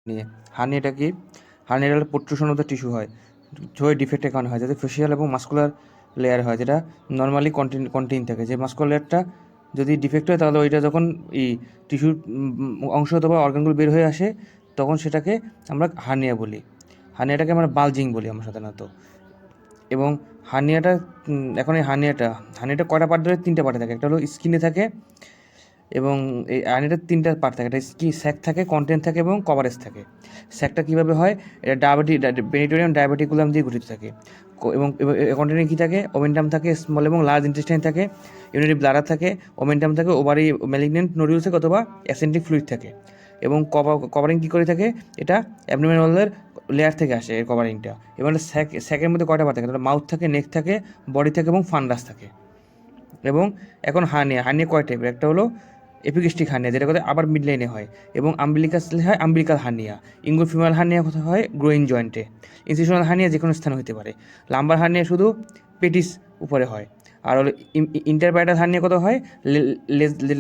নিয়ে হার্নিয়াটা কি? হার্নিয়াটা হলো প্রোট্রুশন অফ দ্য টিস্যু হয়, জয়েন্ট ডিফেক্টের কারণে হয়, যাতে ফেসিয়াল এবং মাস্কুলার লেয়ার হয়, যেটা নর্মালি কন্টেইন থাকে। যে মাস্কুলার লেয়ারটা যদি ডিফেক্ট হয়, তাহলে ওইটা যখন টিস্যুর অংশ অথবা অর্গানগুলো বের হয়ে আসে, তখন সেটাকে আমরা হার্নিয়া বলি। হার্নিয়াটাকে আমরা বালজিং বলি আমরা সাধারণত। এবং হার্নিয়াটা এখন এই হার্নিয়াটা কয়টা পার্ট ধরে? 3টে পার্টে থাকে। একটা হলো স্কিনে থাকে, এবং এই হার্নিয়াটার 3টা পার্ট থাকে। এটা স্যাক থাকে, কন্টেন্ট থাকে এবং কভারেজ থাকে। স্যাকটা কীভাবে হয়? এটা পেরিটোনিয়াম ডায়াবেটিকুলাম দিয়ে গঠিত থাকে। এবং কন্টেন্টে কী থাকে? ওমেন্টাম থাকে, স্মল এবং লার্জ ইন্টেস্টাইন থাকে, ইউনিটি ব্লাডার থাকে, ওমেন্টাম থাকে, ওভারি ম্যালিগনেন্ট নোডিউলস থাকে অথবা অ্যাসেন্টিক ফ্লুইড থাকে। এবং কভারিং কী করে থাকে? এটা অ্যাবডোমেনাল ওয়ালের লেয়ার থেকে আসে এই কভারিংটা। এবং স্যাকের মধ্যে কয়টা পার্ট থাকে? মাউথ থাকে, নেক থাকে, বডি থাকে এবং ফান্ডাস থাকে। এবং এখন হার্নিয়া কয় টাইপের? একটা হলো এপিগাস্ট্রিক হার্নিয়া, যেটা কথা আবার মিড লাইনে হয়, এবং আম্বিলিকাল হার্নিয়া। ইঙ্গুফিমাল হার্নিয়া কথা হয় গ্রোইন জয়েন্টে। ইনসিশনাল হার্নিয়া যে কোনো স্থানে হতে পারে। লাম্বার হার্নিয়া শুধু পেটিস উপরে হয়। আর হলো ইন্টারপ্যারাটাল হার্নিয়া কথা হয়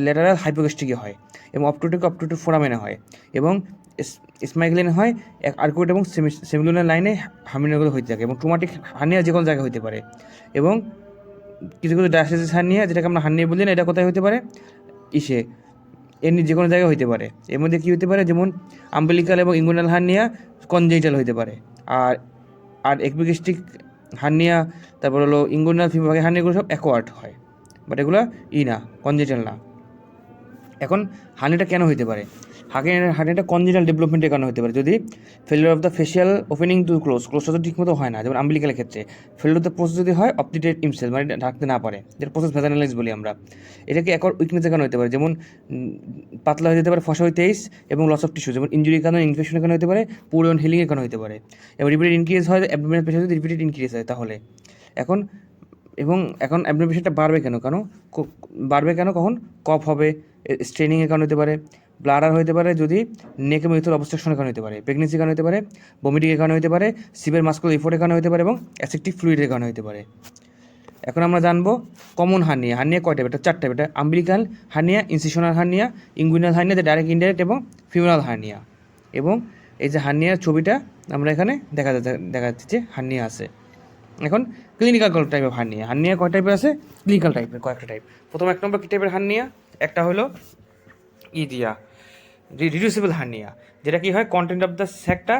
লেটারাল হাইপোগাস্ট্রিকে হয়, এবং অপটুটে ফোরামেনে হয়, এবং স্মাইগ্লেন হয় আর্কুয়েট এবং সেমিলুনার লাইনে হার্নিয়াগুলো হইতে থাকে। এবং ট্রুমাটিক হার্নিয়া যে কোনো জায়গায় হতে পারে। এবং কিছু ডায়াস্টাসিস হার্নিয়া, যেটাকে আমরা হার্নিয়া বলি না, এটা কোথায় হতে পারে? এমনি যে কোনো জায়গায় হতে পারে। এর মধ্যে কী হতে পারে? যেমন আম্বিলিকাল এবং ইঙ্গুইনাল হার্নিয়া কনজেনিটাল হতে পারে। আর আর এপিগাস্ট্রিক হার্নিয়া, তারপর হলো ইঙ্গুইনাল ফিমার হার্নিয়াগুলো সব অ্যাকোয়ার্ড হয়, বাট এগুলো না, কনজেনিটাল না। এখন হার্নিয়াটা কেন হতে পারে? হার্নিয়াটা কনজেনিটাল ডেভেলপমেন্টের কারণে হতে পারে। যদি failure of the facial opening to ক্লোজটা তো ঠিকমতো হয় না, যেমন আম্বিলিকালের ক্ষেত্রে ফেলিওর অফ দ্য প্রসেস যদি হয় অপটিটেড ইমসেল, মানে ঢাকতে না পারে, যেটা প্রসেস ভ্যাজানালাইজ বলি আমরা। এটাকে একর উইকনেসের কারণে হতে পারে, যেমন পাতলা হয়ে যেতে পারে, ফসা হইতে এবং লস অফ টিস্যু, যেমন ইঞ্জুরির কারণে, ইনফেকশনের কারণে হতে পারে, পুর অন হিলিংয়ের কারণে হতে পারে। এবং রিপিটেড ইনক্রিজ হয়, অ্যাবডোমিনাল প্রেশার যদি রিপিটেড ইনক্রিজ হয় তাহলে। এখন অ্যাবডোমিনাল প্রেশারটা বাড়বে কেন? কখন কফ হবে, স্ট্রেনিংয়ের কারণে হতে পারে, ব্লাডার হতে পারে যদি নেক এবং ইউথের অবস্ট্রাকশনের কারণে হতে পারে, প্রেগনেন্সির কারণে হতে পারে, ভমিটিংয়ের কারণে হতে পারে, সিভিয়ার মাস্কুলার এফোর্টের কারণে হতে পারে, এবং অ্যাসেপ্টিক ফ্লুইডের কারণে হতে পারে। এখন আমরা জানবো কমন হার্নিয়া কয় টাইপ? এটা 4 টাইপ। এটা umbilical hernia, incisional hernia, inguinal hernia, direct indirect, এবং ফিউনাল হার্নিয়া। এবং এই যে হার্নিয়ার ছবিটা আমরা এখানে দেখা যাচ্ছে যে হার্নিয়া আছে। এখন ক্লিনিক্যাল টাইপ অফ হার্নিয়া কয় টাইপের আছে? ক্লিনিক্যাল টাইপের কয়েকটা টাইপ। প্রথম 1 নম্বর কী টাইপের হার্নিয়া? একটা হলো রিডিউসিবল হার্নিয়া, যেটা কি হয়? কন্টেন্ট অফ দ্য স্যাকটা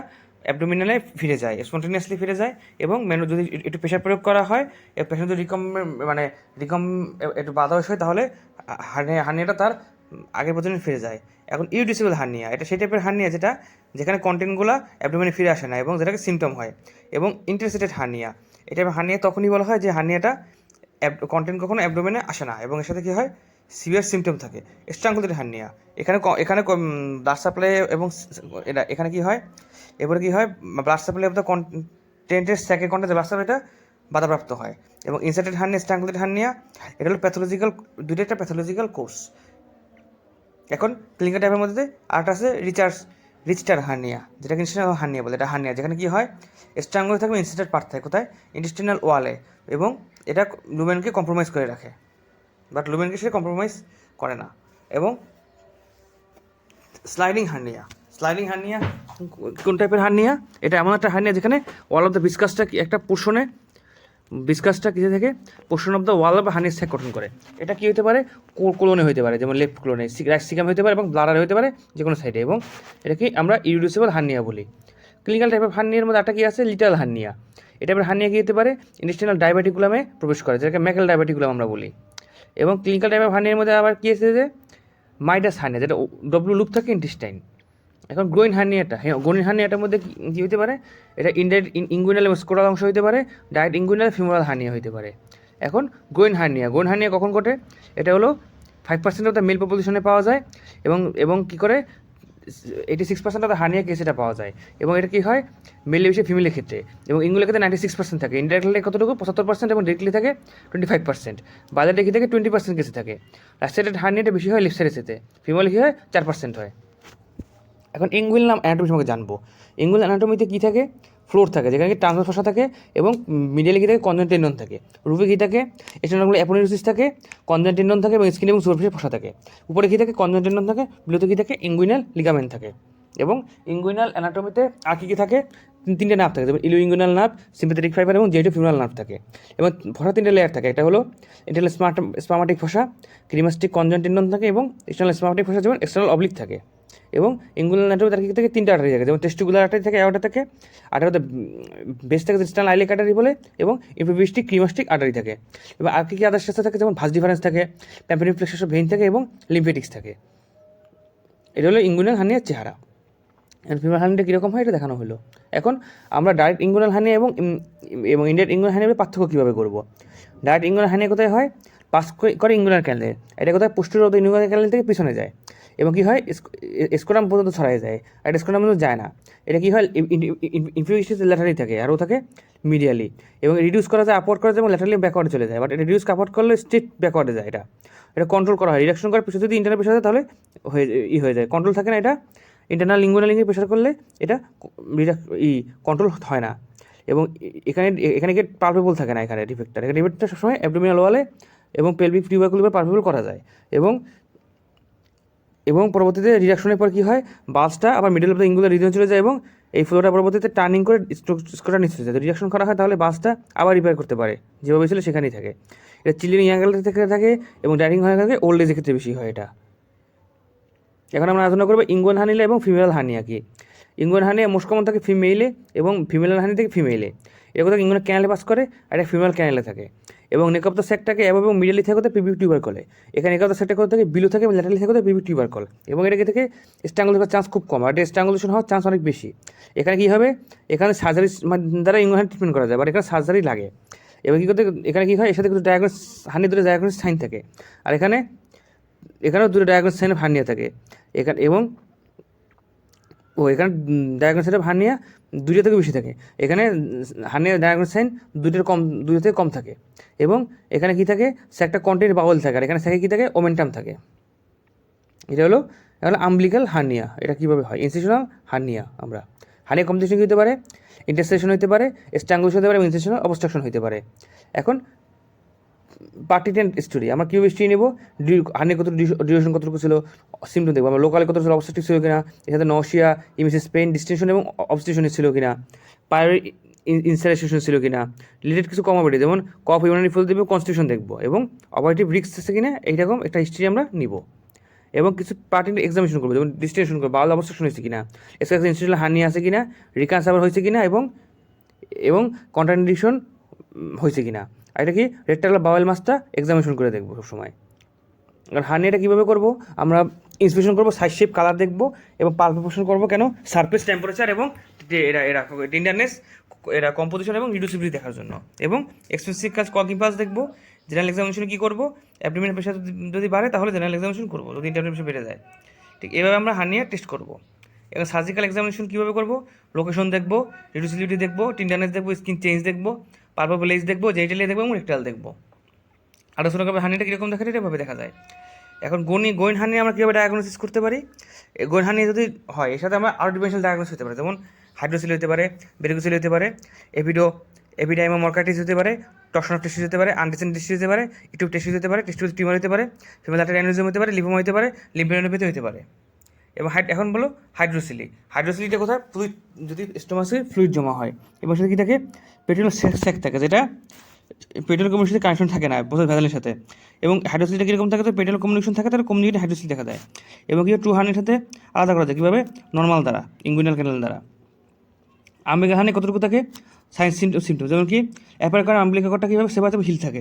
অ্যাবডোমিনালে ফিরে যায়, স্পন্টেনিয়াসলি ফিরে যায়, এবং যদি একটু প্রেশার প্রয়োগ করা হয়, পেশেন্ট যদি রিকম একটু বাধা হয়, তাহলে হার্নিয়াটা তার আগের পর্যন্ত ফিরে যায়। এখন ইউডিউসিবল হার্নিয়া, এটা সেই টাইপের হার্নিয়া যেখানে কন্টেন্টগুলো অ্যাবডোমিনে ফিরে আসে না এবং যেটাকে সিমটম হয়। এবং ইন্টারসিটেড হার্নিয়া, এই টাইপের হার্নিয়া তখনই বলা হয় যে হার্নিয়াটা কন্টেন্ট কখনো অ্যাবডোমেনে আসে না এবং এর সাথে কী হয়? সিভিয়ার সিমটম থাকে। স্ট্রাঙ্গুলেটেড হার্নিয়া, এখানে ব্লাড সাপ্লাই এবং এখানে কী হয়? এরপরে কী হয়? ব্লাড সাপ্লাই অফ দ্য কন্টেন্টের স্যাকের কন্টেন্ট ব্লাড সাপ্লাইটা বাধাপ্রাপ্ত হয়। এবং ইনসার্টেড হার্নিয়া, স্ট্রাঙ্গুলেটেড হার্নিয়া, এটা হলো দুইটা একটা প্যাথোলজিক্যাল কোর্স। এখন ক্লিনিক্যাল টাইপের মধ্যে আরেকটা আছে রিচটার হার্নিয়া, যেটাকে ইনস্টিটিউশনাল হার্নিয়া বলে। এটা হার্নিয়া যেখানে কী হয়? স্ট্রাঙ্গুল থাকবে, ইনসার্টেড পার্ট থাকে কোথায়? ইন্টেস্টিনাল ওয়ালে, এবং এটা লুমেনকে কম্প্রোমাইজ করে রাখে, বাট লুমেনকে সে কম্প্রোমাইজ করে না। এবং স্লাইডিং হার্নিয়া কোন টাইপের হার্নিয়া? এটা এমন একটা হার্নিয়া যেখানে ওয়াল অফ দ্য একটা ভিসকাসটা কিসে থেকে portion of the wall of hernia sac গঠন করে। এটা কি হতে পারে? কোলনে হতে পারে, যেমন লেফট কোলনে, রাইট সিকাম হতে পারে, এবং ব্লাডারে হতে পারে, যে কোনো সাইডে। এবং এটাকে আমরা ইরিডিউসিবল হার্নিয়া বলি। ক্লিনিক্যাল টাইপ অফ হার্নিয়ার মধ্যে একটা কি আছে? Literal hernia. এটা টাইপের হার্নিয়া কি হতে পারে? ইন্টেস্টিনাল ডায়াবেটিকুলামে প্রবেশ করে, যেটাকে ম্যাকেল ডায়াবেটিকুলাম আমরা বলি। এবং ক্লিনিক্যাল টাইপ অফ হার্নিয়ার মধ্যে আবার কী আছে? যে মাইডাস হার্নিয়া, যেটা ডব্লিউ লুপ থাকে ইন্টেস্টাইন। এখন গ্রোইন হার্নিয়াটার মধ্যে কী হতে পারে? এটা ইনডাইরেক্ট ইঙ্গুইনাল এবং স্কোরাল অংশ হতে পারে, ডাইরেক্ট ইঙ্গুইনাল ফিমোরাল হার্নিয়া হতে পারে। এখন গ্রোইন হার্নিয়া কখন ঘটে? এটা হলো 5% অফ দ্য মেল পপুলেশনে পাওয়া যায়, এবং কী করে? 86% অফ দ্য হার্নিয়া কেস এটা পাওয়া যায়। এবং এটা কী হয়? মেলের বিষয়ে ফিমেলের ক্ষেত্রে। এবং ইঙ্গুলের ক্ষেত্রে 96% থাকে, ইনডাইরেক্টলি কতটুকু? 75%, এবং ডিরেক্টলি থাকে 25%। বাইরেটা কী থাকে? 20% কেসে থাকে। রাইট সাইডেড হার্নিয়াটা বেশি হয় লেফট সাইডের সাথে, ফিমেল কী হয়? 4% হয়। এখন ইঙ্গুইনাল অ্যানাটমি সম্পর্কে জানবো। ইঙ্গুইনাল অ্যানাটমিতে কী থাকে? ফ্লোর থাকে, যেখানে কি ট্রান্সভার্স ফসা থাকে, এবং মিডিয়ালে কী থাকে? কনজয়েন্ট টেন্ডন থাকে। রুফে কী থাকে? এক্সটার্নালগুলো অ্যাপোনেউরোসিস থাকে, কনজয়েন্ট টেন্ডন থাকে, এবং স্কিন এবং সুপারফিসে ফসা থাকে। উপরে কী থাকে? কনজয়েন্ট টেন্ডন থাকে, বিলোতে কী থাকে? ইঙ্গুইনাল লিগামেন্ট থাকে। এবং ইঙ্গুইনাল অ্যানাটমিতে আর কী থাকে, তিনটে নার্ভ থাকে, যেমন ইলোইঙ্গুইনাল নার্ভ, সিম্প্যাথেটিক ফাইবার এবং জেনিটোফিউরাল নার্ভ থাকে। এবং ফসা তিনটে লেয়ার থাকে, একটা হলো ইন্টারনাল স্পামাটিক ফসা, ক্রিমাস্টিক কনজন্টিন্ডন থাকে এবং এক্সটার্নাল স্পামাটিক ফসা যেমন এক্সটার্নাল অবলিক থাকে। এবং ইঙ্গুইনাল অ্যানাটমি তার কী থাকে, তিনটে আর্টারি থাকে, যেমন টেস্টিকুলার আর্টারি থাকে, অ্যাওর্টা থাকে, আর্টারিতে বেস থাকে এক্সটার্নাল আইলেক আর্টারি বলে, এবং ইনফিউবিস্টিক ক্রিমাস্টিক আর্টারি থাকে। এবং আর কী আদার সাথে থাকে, যেমন ভাস ডিফারেন্স থাকে, প্যাম্পেনিক প্লেক্সাস ভেইন থাকে এবং লিম্ফেটিক্স থাকে। এটা হলো ইঙ্গুইনাল হার্নিয়ার চেহারা। ফিমেল হার্নিয়াটা কীরকম হয় এটা দেখানো হলো। এখন আমরা ডাইরেক্ট ইঙ্গুইনাল হার্নিয়া এবং ইনডাইরেক্ট ইঙ্গুইনাল হার্নিয়ার পার্থক্য কীভাবে করব। ডাইরেক্ট ইঙ্গুইনাল হার্নিয়া কোথায় হয়, পাস করে ইঙ্গুইনাল ক্যানেলে, এটা কোথায় পোস্টেরিয়র ইঙ্গুইনাল ক্যানেল থেকে পিছনে যায়, এবং কী হয় স্ক্রোটাম পর্যন্ত ছড়াই যায়, আর স্ক্রোটাম পর্যন্ত যায় না। এটা কী হয় ইনফিউশন ল্যাটারালি থাকে, আরও থাকে মিডিয়ালি, এবং রিডিউস করা যায়, আপওয়ার্ড করা যায় এবং ল্যাটারালি ব্যাকওয়ার্ডে চলে যায়। বাট এটা রিডিউস আপওয়ার্ড করলে স্ট্রেট ব্যাকওয়ার্ডে যায়। এটা কন্ট্রোল করা হয়, রিডাকশন করার পিছনে যদি ইন্টারনাল প্রেশার হয় তাহলে হয়ে যায়, কন্ট্রোল থাকে না। এটা ইন্টারনাল লিঙ্গুইনাল প্রেশার করলে এটা কন্ট্রোল হয় না। এবং এখানে গিয়ে পারভেবল থাকে না, এখানে ডিফেক্টটা সবসময় অ্যাবডোমিনাল ওয়ালে এবং পেলভিক টিউবারকুলারে পারভেবল করা যায়। এবং পরবর্তীতে রিডাকশনের পর কী হয়, বাল্বসটা আবার মিডল অফ দ্য ইঙ্গুলার রিজন চলে যায় এবং এই ফ্লোটা পরবর্তীতে টার্নিং করে স্কোটা নিচে চলে যায়। রিডাকশন করা হয় তাহলে বাল্বসটা আবার রিপেয়ার করতে পারে, যেভাবে ছিল সেখানেই থাকে। এটা চিলড্রেন ইয়াঙ্গাল থেকে থাকে এবং ডাইরিং হয়ে থাকে ওল্ড এজের ক্ষেত্রে বেশি হয় এটা। এখন আমরা আলোচনা করবো ইঙ্গুইনাল হার্নিয়া এবং ফিমেল হার্নিয়া কি। ইঙ্গুইনাল হার্নিয়া মোস্ট কমন থাকে ফিমেলে এবং ফিমেল হার্নিয়া থেকে ফিমেলে। এটা কোথাও ইঙ্গুইনাল ক্যানেলে পাস করে, আর একটা ফিমেল ক্যানেলে থাকে। এবং নেক অফ দ্য সেকটাকে এবং মিডলি থাকে কোথায় পিভিক টিউবারকলে। এখানে নেক অফ দ্য সেকটা কোথাও থেকে বিলো থাকে এবং ল্যাটারালি থাকে কোথায় পিভিক টিউবারকল। এবং এটাকে থেকে স্ট্রাঙ্গল হওয়ার চান্স খুব কম, আর এটা স্ট্রাঙ্গুলেশন হওয়ার চান্স অনেক বেশি। এখানে কী হবে, এখানে সার্জারি দ্বারা ইঙ্গুইনাল ট্রিটমেন্ট করা যায়, বাট এখানে সার্জারি লাগে। এবার কী করতে, এখানে কী হয়, এর সাথে কিছু ডায়াগনোস হার্নিয়া দুটো ডায়াগনোস সাইন থাকে, আর এখানেও দুটো ডায়াগনোস সাইন অফ হার্নিয়া থাকে। এখানে ডায়াগনোস সাইন অফ হার্নিয়া দুটো থেকে বেশি থাকে। এখানে হার্নিয়া ডায়াগনোস সাইন দুটো থেকে কম থাকে। এবং এখানে কী থাকে, একটা কন্টেন্ট বাউল থাকে, আর এখানে কী থাকে, ওমেন্টাম থাকে। এটা হলো আম্বিলিক্যাল হার্নিয়া। এটা কীভাবে হয়, ইনসিশনাল হার্নিয়া। হার্নিয়া কমপ্লিকেশন হতে পারে, ইন্টারসেকশন হতে পারে, স্ট্রাঙ্গুলেশন হতে পারে এবং ইনসিশনাল অবস্ট্রাকশন হতে পারে। এখন পার্টিটেন্ট স্টোরি আমরা কীভাবে স্টোরি নেব, হার্নিয়া কত ডিউরেশন কতটুকু ছিল, সিমটম দেখবো আমরা, লোকালে কত ছিল, অবস্ট্রাকটিভ ছিল কিনা, এর সাথে নশিয়া, ইমিসিস পেইন, ডিস্টেনশন এবং অবস্ট্রেশন ছিল কিনা, পায়োর ইনসারেশন ছিল কিনা, রিলেটেড কিছু কমোবিটি যেমন কফ, ইউনারি ফুল দেখবো, কনস্টিটিউশন দেখবো, এবং অপারেটিভ রিস্ক আছে কিনা, এইরকম একটা হিস্ট্রি আমরা নিব। এবং কিছু পার্টির এক্সামিনেশন করবো, যেমন ডিস্টেনশন করবো, বাউল অবস্ট্রাকশন হয়েছে কিনা, এক্সট্রা ইনস্টিটিউশনাল হার্নিয়া আছে কিনা, রিকান্স আবার হয়েছে কিনা, এবং কন্ট্রান্ডিকশন হয়েছে কিনা। আর এটা কি রেক্টাল বাওয়েল মাসটা এক্সামিনেশন করে দেখবো সবসময়। আর হার্নিয়াটা কীভাবে করবো, আমরা ইন্সপেকশন করবো, সাইজ শেপ কালার দেখবো, এবং পালপেশন করবো কেন, সারফেস টেম্পারেচার এবং এরা টেন্ডারনেস, এরা কম্পোজিশন এবং রিডিউসিবিলিটি দেখার জন্য। এবং এক্সপেন্সিভ কাজ কক ইম্পালস দেখবো। জেনারেল এক্সামিনেশনে কী করবো, অ্যাবডোমিনাল প্রেশার যদি বাড়ে তাহলে জেনারেল এক্সামিনেশন করবো, যদি ইন্টারনাল প্রেশার বেড়ে যায়। ঠিক এভাবে আমরা হার্নিয়া টেস্ট করবো। এবং সার্জিক্যাল এক্সামিনেশন কীভাবে করবো, লোকেশন দেখবো, রিডিউসিবিলিটি দেখবো, টেন্ডারনেস দেখবো, স্কিন চেঞ্জ দেখবো, পালপেবল এজ দেখবো, জেনিটালিয়া দেখবো এবং রেক্টাল দেখবো। আলোচনা করবে হার্নিয়াটা কীরকম দেখা যায়, এভাবে দেখা যায়। এখন গোইন হার্নিয়া আমরা কীভাবে ডায়াগনোসিস করতে পারি। গোইন হার্নিয়া যদি হয়, এর সাথে আমরা আরও ডিফারেন্সিয়াল ডায়াগনোসিস হতে পারে, যেমন হাইড্রোসিল হতে পারে, ভেরিকোসিল হতে পারে, এপিডাইমা মর্কাইটিস হতে পারে, টক্সন অফ টেস্টিস হতে পারে, আনডিসেন্ট টেস্টিস হতে পারে, ইটিউব টেস্টিস হতে পারে, টেস্টিস টিউমার হতে পারে, ফিমেল আর্টারি অ্যানিউরিজম হতে পারে, লিম্ফোমা হতে পারে, লিম্ফোডেনোপ্যাথি হতে পারে। এবং এখন বলো হাইড্রোসিলিটা কোথায়, ফ্লুইড, যদি স্টোমাসে ফ্লুইড জমা হয় এবং সেটা কী থাকে, পেট্রোল স্যাক থাকে, যেটা পেট্রোল কমিউনিকেশন সাথে কানেকশন থাকে না বোঝা ভ্যাজালের সাথে। এবং হাইড্রোসিলটা কীরকম থাকে, তো পেট্রোল কমিউনিকেশন থাকে, তাহলে কমিউনিকেট হাইড্রোসিল দেখা দেয়। এবং কী ট্রু হার্নিয়ার সাথে আলাদা করা যায় কীভাবে, নর্মাল দ্বারা, ইঙ্গুইনাল ক্যানেল দ্বারা। আম্বিকা হার্নিয়া কতটুকু থাকে, সাইন্স সিমটম, যেমন কি অ্যাপার কারণ আম্বিকা করটা কীভাবে সেবা হিল থাকে,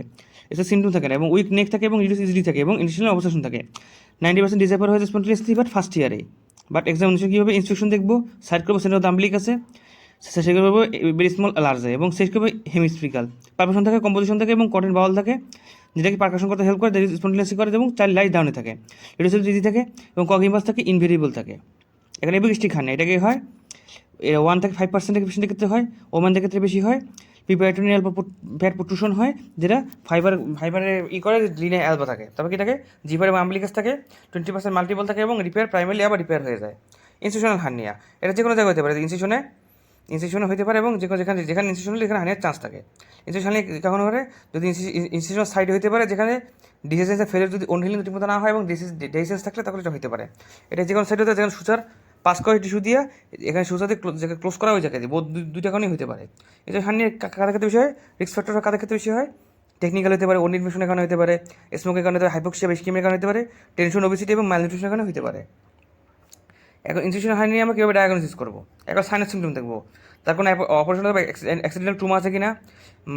এসব সিমটম থাকে না, এবং উইক নেক থাকে এবং রিডিউস ইজিলি থাকে, এবং ইনিশিয়াল অবস্ট্রাকশন থাকে। 90% ডিসঅ্যাপার হয়ে যায় স্পন্টেনিয়াসলি বাট ফার্স্ট ইয়ারে। বাট এক্সামিনেশন কীভাবে, ইন্সপেকশন দেখবো, সাইড করবো, সেন্টার আম্বিলিক আছে, শেষ করবো ভেরি স্মল লার্জে, এবং শেষ করবো হেমিস্ফিরিক্যাল। পারফেশন থাকে, কম্পোজিশন থাকে এবং কটেন বাউল থাকে, যেটাকে পারকাশন করতে হেল্প করে, স্পন্টেনিয়াসলি করে, এবং চাইল্ড লাইট ডাউনে থাকে, রিডিউসিবল ইজি থাকে, এবং কগিম্বাস থাকে, ইনভেরিয়েবল থাকে। এখানে এবিস্টিক হার্নিয়া এটাকে হয়, এরা 1 থেকে 5% পেশেন্টের ক্ষেত্রে হয়, ওমেনদের ক্ষেত্রে বেশি হয়। পিপারেটোনিয়াল ফ্যাট প্রোট্রুশন হয়, যেটা ফাইবারের করে লিনে অ্যালবা থাকে, তবে কি থাকে জিভার এবং আম্বিলিকাস থাকে, 20% মাল্টিপল থাকে, এবং রিপেয়ার প্রাইমারি আবার রিপেয়ার হয়ে যায়। ইনস্টিটিউশনাল হার্নিয়া এটা যে কোনো জায়গায় হতে পারে, ইনস্টিটিউশনে হতে পারে, এবং যেখানে ইনস্টিটিউশনাল এখানে হার্নিয়ার চান্স থাকে। ইনস্টিটিউশনালি কখন হলে, যদি ইনস্টিটিউশনাল সাইডে হতে পারে, যেখানে ডিসিজেন্সের ফেলের যদি অনহিলিং ঠিকমতো না হয় এবং ডিসিজেন্স থাকলে তাহলে এটা হতে পারে। এটা যে কোনো সাইড হতে, যেখানে সুচার পাস করা টিস্যু দিয়ে এখানে সুসাতে যাকে ক্লোজ করা ওই জায়গায় দুইটা কারণেই হতে পারে। এটা হার্নিয়া কাদের ক্ষেত্রে বেশি হয়, রিস্ক ফ্যাক্টর কাদের ক্ষেত্রে বেশি হয়, টেকনিক্যাল হতে পারে, ওন ইনফেকশনের কারণে হতে পারে, স্মোকের কারণে হতে পারে, হাইপোক্সিয়া বা ইসকেমিয়ার কারণে হতে পারে, টেনশন, ওবেসিটি এবং ম্যালনিউট্রিশনের কারণে হতে পারে। এখন ইনস্টিটিউশন হার্নিয়া আমরা কীভাবে ডায়াগনোসিস করবো, একবার সাইনাস সিমটম দেখবো, তার কোনো অপারেশন হবে, অ্যাক্সিডেন্টাল ট্রুমা আছে কিনা,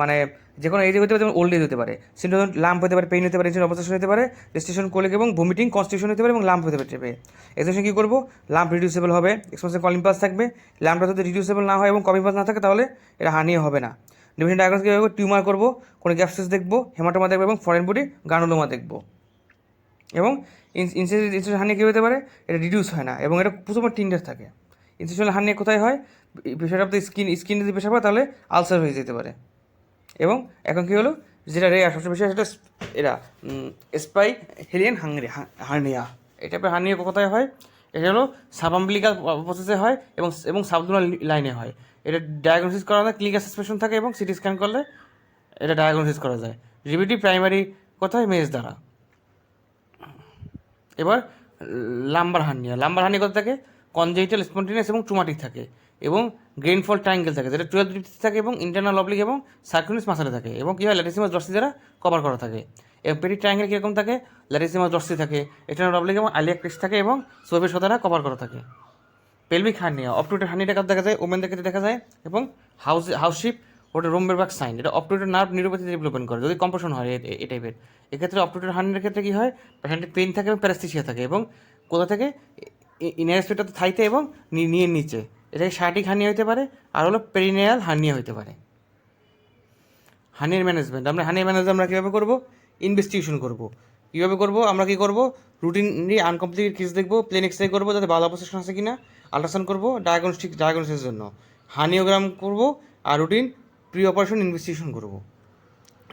মানে যে কোনো এজ হতে পারে, যেমন ওল্ড এজ হতে পারে, সিমটম লাম্প হতে পারে, পেইন হতে পারে, ইনসুলিন অবস্ট্রাকশন হতে পারে, রেজিস্ট্রেশন কোলিক এবং ভমিটিং কনস্টিটিউশন হতে পারে এবং লাম্প হতে পারে। এক্সপ্রেশন কী করবো, লাম্প রিডিউসেবল হবে, এক্সপ্রেশন কল ইম্পালস থাকবে, লাম্পটা যদি রিডিউসেবল না হয় এবং কম ইম্পালস না থাকে তাহলে এটা হার্নিয়া হবে না। ডিফারেন্ট ডায়াগনোস কীভাবে, টিউমার করবো, কোনো গ্যাপসিস দেখবো, হেমাটোমা দেখবো এবং ফরেন বডি গ্রানুলোমা দেখবো। এবং ইনস্টিটিউশনাল হার্নিয়া কী হতে পারে, এটা রিডিউস হয় না এবং এটা প্রথমে টিন্ডার থাকে। ইনস্টিটিউশনাল হার্নিয়া কোথায় হয়, প্রেশার অফ দ্য স্কিন যদি প্রেশার হয় তাহলে আলসার হয়ে যেতে পারে। এবং এখন কী হলো, যেটা রেয়ার সবচেয়ে বেশি সেটা এরা স্পাই হেলিয়ান হার্নিয়া। এই টাইপের হার্নিয়া কোথায় হয়, এটা হলো সাবাম্বিলিকাল প্রসেসে হয় এবং সাবডোনাল লাইনে হয়। এটা ডায়াগনোসিস করা যায়, ক্লিনিক্যাল সাসপেকশন থাকে এবং সিটি স্ক্যান করলে এটা ডায়াগনোসিস করা যায়। রিভিটি প্রাইমারি কোথায়, মেজ দ্বারা। এবার লাম্বার হার্নিয়া কোথায় থাকে, কনজেনিটাল স্পন্টেনিয়াস এবং ট্রুমাটিক থাকে এবং গ্রেনফল ট্রায়াঙ্গেল থাকে, যেটা 12 ডিগ্রি থাকে এবং ইন্টারনাল অবলিক এবং সার্কুলাস মাসেলে থাকে এবং কী হয়, ল্যাটিসিমাস ডর্সি দ্বারা কভার করা থাকে। এবং পেটি ট্রায়াঙ্গেল কীরকম থাকে, ল্যাটিসিমাস ডর্সি থাকে, ইন্টারনাল অবলিক এবং আইলিয়াক ক্রিস্ট থাকে এবং সোয়েবের দ্বারা কভার করা থাকে। পেলভিক হার্নিয়া, অপটুইটেড হার্নিয়াটা কাছে দেখা যায়, ওমেনদের ক্ষেত্রে দেখা যায় এবং হাউসশিপ ওটা রোমবেরবার্গ সাইন, এটা অপটুইটেড নার্ভ নিউরোপ্যাথি ডেভেলপমেন্ট করে যদি কম্প্রেশন হয় এই টাইপের। এক্ষেত্রে অপটুইটেড হার্নিয়ার ক্ষেত্রে কী হয়, পেশেন্টের পেইন থাকে এবং প্যারাস্থেসিয়া থাকে এবং কোথা থেকে, ইনার স্পেটাতে থাইতে এবং নিয়ে নিচে, এটাকে শার্টিক হার্নিয়া হতে পারে, আর হলো পেরিনিয়াল হার্নিয়া হতে পারে। হার্নিয়ার ম্যানেজমেন্ট, আমরা কীভাবে করবো, ইনভেস্টিগেশন করবো। কীভাবে করবো, আমরা কী করবো, রুটিনলি আনকমপ্লিটেড কেস দেখবো, প্লেন এক্সরে করবো যাতে বাল অবস্ট্রাকশন আছে কিনা, আল্ট্রাসাউন্ড করবো ডায়াগনোসিসের জন্য, হার্নিওগ্রাম করবো, আর রুটিন প্রি অপারেশন ইনভেস্টিগেশন করবো।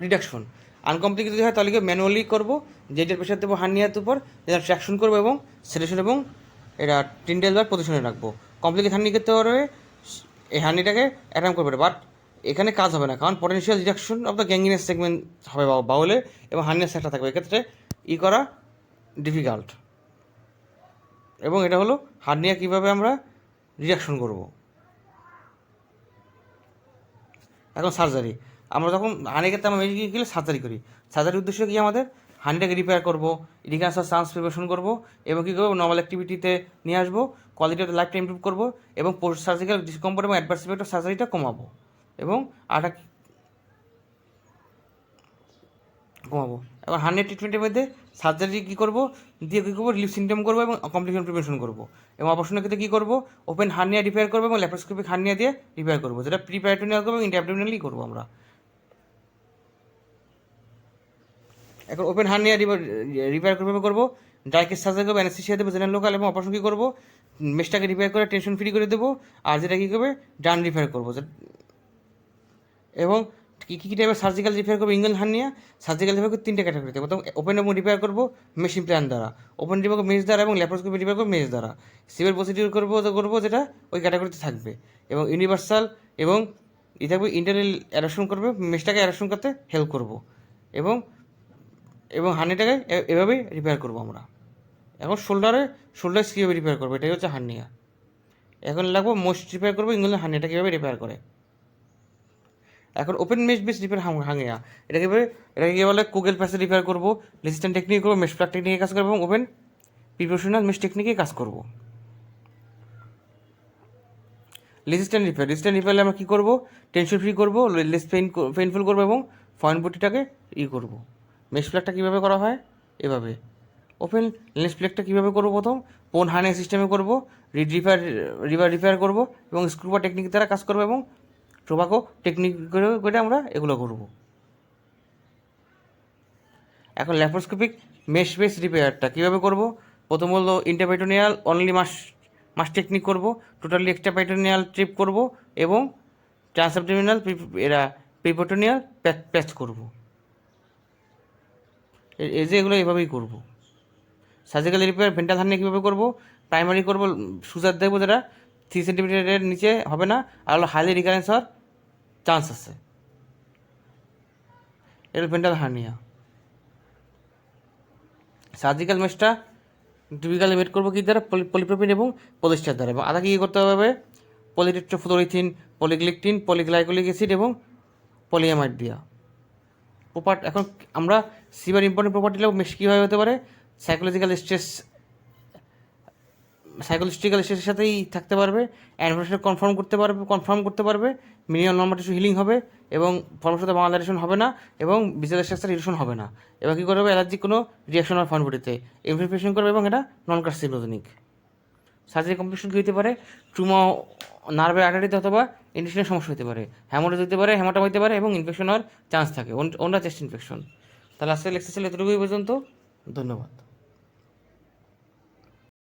রিডাকশন, আনকমপ্লিকেটেড যদি হয় তাহলে কি ম্যানুয়ালি করবো, যেটার প্রেশার দেবো হার্নিয়ার উপর, যেটা ট্র্যাকশন করবো এবং সেডেশন এবং এটা টিন্ডেল বা পজিশনে রাখবো। কমপ্লিকেট হার্নি করতে পারবে, এই হার্নিটাকে অ্যাটাম করবে, বাট এখানে কাজ হবে না, কারণ potential reduction of the gangrenous segment হবে বাউলে এবং হার্নিয়ার সেটটা থাকবে, এক্ষেত্রে করা ডিফিকাল্ট। এবং এটা হলো হার্নিয়া কীভাবে আমরা রিডাকশন করব। এখন সার্জারি, আমরা যখন হার্নিয়ার ক্ষেত্রে আমরা মেডিকেলে সার্জারি করি, সার্জারির উদ্দেশ্য কি, আমাদের হার্নিটাকে রিপেয়ার করবো, রিক্যান্সার চান্স প্রিপারেশন করবো এবং কী করবো, নর্মাল অ্যাক্টিভিটিতে নিয়ে আসবো, কোয়ালিটি অফ লাইফটা ইমপ্রুভ করবো এবং পোস্ট সার্জিক্যাল ডিসকমফোর্ট এবং অ্যাডভার্স ইফেক্ট অফ সার্জারিটা কমাবো এবং কমাবো। এবার হার্নিয়া ট্রিটমেন্টের মধ্যে সার্জারি কী করবো, রিলিফ সিমটম করবো এবং কমপ্লিকেশন প্রিভেনশন করবো। এবং অপারেশনের ক্ষেত্রে কী করবো, ওপেন হার্নিয়া রিপেয়ার করবো এবং ল্যাপারোস্কোপিক হার্নিয়া দিয়ে রিপেয়ার করবো, যেটা প্রিপ্যারিটোনিয়াল করবো এবং ইন্টারঅ্যাবডোমিনালি করবো আমরা। এখন ওপেন হার্নিয়া রিপেয়ার করবো, ডাইকেস সার্জারি করবো, অ্যানেস্থেসিয়া দেবো জেনারেল লোকাল এবং অপারেশন কী করবো, মেশটাকে রিপেয়ার করে টেনশন ফ্রি করে দেবো, আর যেটা কী করবে, ডান রিপেয়ার করবো। এবং কী টাইপের সার্জিক্যাল রিপেয়ার করবো, ইঙ্গল হার্নিয়া সার্জিক্যাল রিপেয়ার করবো 3টে ক্যাটাগরিতে। প্রথম ওপেন এবং রিপেয়ার করবো মেশিন প্ল্যান দ্বারা, ওপেন রিপেয়ার করবো মেশ দ্বারা এবং ল্যাপারোস্কোপি রিপেয়ার করবো মেশ দ্বারা। সিভিল প্রসিডিউর করবো যেটা ওই ক্যাটাগরিতে থাকবে। এবং ইউনিভার্সাল এবং থাকবে ইন্টারনাল অ্যাডাপশন করবে, মেশটাকে অ্যাডাপশন করতে হেল্প করবো এবং হার্নিয়াটাকে এভাবেই রিপেয়ার করবো আমরা। এখন শোল্ডার কীভাবে রিপেয়ার করবো, এটাই হচ্ছে হার্নিয়া। এখন লাগবো মোস্ট রিপেয়ার করবো ইঙ্গল হার্নিয়াটা কীভাবে রিপেয়ার করে। এখন ওপেন মেশ বেস রিপেয়ার হাঙ্গিয়া, এটাকে বলে কুগেল প্যাসে রিপেয়ার করবো, রেজিস্ট্যান্ট টেকনিক করবো, মেশ প্লাগ টেকনিকে কাজ করবো এবং ওপেন প্রিপারেশনাল মেশ টেকনিকে কাজ করবো। রেজিস্ট্যান্ট রিপেয়ারে আমরা কী করবো, টেনশন ফ্রি করবো, লেস পেইনফুল করবো এবং ফয়েন বডিটাকে করবো। মেশ প্লাগটা কীভাবে করা হয়, এভাবে। ওপেন লেন্স প্লেটটা কীভাবে করবো, প্রথম পোন হার্নিয়া সিস্টেমে করবো, রিপেয়ার করবো এবং স্ক্রুবা টেকনিক দ্বারা কাজ করবো এবং টোবাকো টেকনিক করে আমরা এগুলো করবো। এখন ল্যাপারোস্কোপিক মেশ বেস রিপেয়ারটা কীভাবে করবো, প্রথম হলো ইন্টারপাইটোনিয়াল অনলি মাস টেকনিক করবো, টোটালি এক্সট্রাপাইটোনিয়াল ট্রিপ করবো এবং ট্রান্সঅ্যাবডোমিনাল প্রিপোটোনিয়াল প্যাচ করবো। এই যে এগুলো এভাবেই করবো। সার্জিক্যাল রিপেয়ার ভেন্টাল হার্নিয়া কীভাবে করবো, প্রাইমারি করবো, সুজার দেখবো যেটা 3 সেন্টিমিটারের নিচে হবে না, আর হলো হাইলি রিকারেন্স হওয়ার চান্স আছে, এটা ভেন্টাল হার্নিয়া। সার্জিক্যাল মেশটা টিপিক্যালি মেড করবো কি দ্বারা, পলিপ্রোপিন এবং পলিস্টার দ্বারা, এবং আদা কী করতে হবে, পলিটেট্রাফ্লোরিথিন, পলিগ্লিকটিন, পলিগ্লাইকোলিক অ্যাসিড এবং পলিঅ্যামাইড দিয়া। এখন আমরা সিবার ইম্পর্টেন্ট প্রপার্টি লাগবে কীভাবে হতে পারে, সাইকোলজিক্যাল স্ট্রেসের সাথেই থাকতে পারবে, অ্যানভারেশন কনফার্ম করতে পারবে, মিনিমাম নর্মাল টিস্যু হিলিং হবে এবং ফর্মের সাথে বাংলাদেশন হবে না এবং ভিজুয়াল স্ট্রাকচার ইরোশন হবে না, এবং কী করবে, অ্যালার্জিক কোনো রিয়াকশন হয় ফর্ম বডিতে, ইনফ্লামেশন করবে এবং এটা নন কার্সিনোজেনিক। সার্জারি কমপ্লিকেশন কী হতে পারে, ট্রুমা নার্ভের আর্টারিতে অথবা ইন্টেস্টিনের সমস্যা হতে পারে, হ্যামোরেজ হতে পারে, হেমাটোমা হতে পারে এবং ইনফেকশন হওয়ার চান্স থাকে, অন্য চেস্ট ইনফেকশন। তাহলে আজকে লেকচার ছিল এতটুকুই পর্যন্ত। ধন্যবাদ।